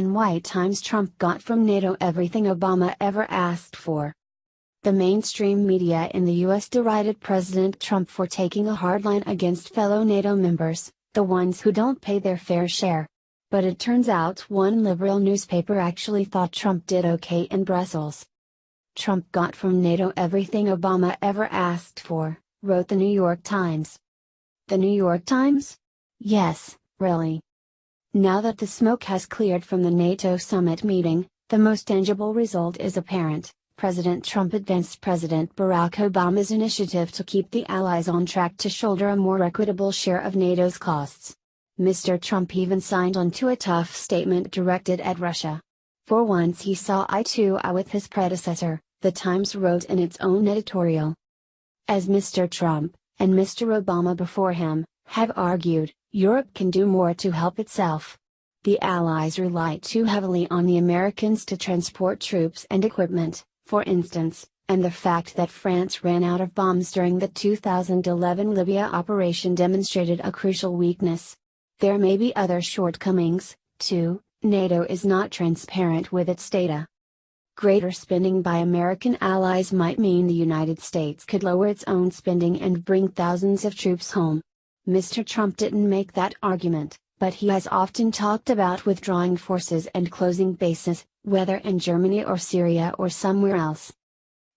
in White Times Trump got from NATO everything Obama ever asked for. The mainstream media in the US derided President Trump for taking a hard line against fellow NATO members, the ones who don't pay their fair share. But it turns out one liberal newspaper actually thought Trump did okay in Brussels. Trump got from NATO everything Obama ever asked for, wrote the New York Times. The New York Times? Yes, really. Now that the smoke has cleared from the NATO summit meeting, the most tangible result is apparent. President Trump advanced President Barack Obama's initiative to keep the allies on track to shoulder a more equitable share of NATO's costs. Mr. Trump even signed on to a tough statement directed at Russia. For once he saw eye to eye with his predecessor, the Times wrote in its own editorial. As Mr. Trump, and Mr. Obama before him, have argued, Europe can do more to help itself. The Allies rely too heavily on the Americans to transport troops and equipment, for instance, and the fact that France ran out of bombs during the 2011 Libya operation demonstrated a crucial weakness. There may be other shortcomings, too. NATO is not transparent with its data. Greater spending by American allies might mean the United States could lower its own spending and bring thousands of troops home. Mr. Trump didn't make that argument, but he has often talked about withdrawing forces and closing bases, whether in Germany or Syria or somewhere else.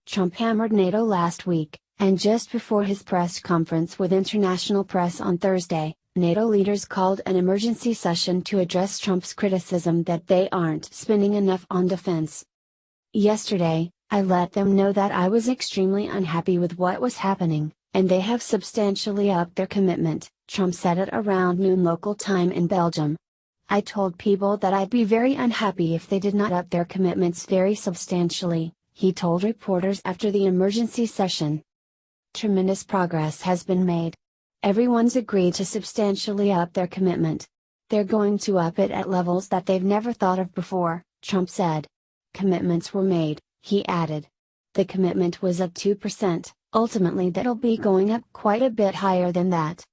Trump hammered NATO last week, and just before his press conference with international press on Thursday, NATO leaders called an emergency session to address Trump's criticism that they aren't spending enough on defense. Yesterday, I let them know that I was extremely unhappy with what was happening, and they have substantially upped their commitment, Trump said at around noon local time in Belgium. I told people that I'd be very unhappy if they did not up their commitments very substantially, he told reporters after the emergency session. Tremendous progress has been made. Everyone's agreed to substantially up their commitment. They're going to up it at levels that they've never thought of before, Trump said. Commitments were made, he added. The commitment was up 2%, ultimately that'll be going up quite a bit higher than that.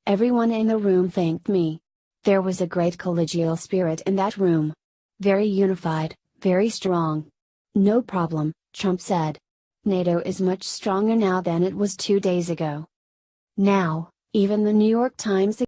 Everyone in the room thanked me. There was a great collegial spirit in that room. Very unified, very strong. No problem, Trump said. NATO is much stronger now than it was 2 days ago. Now, even the New York Times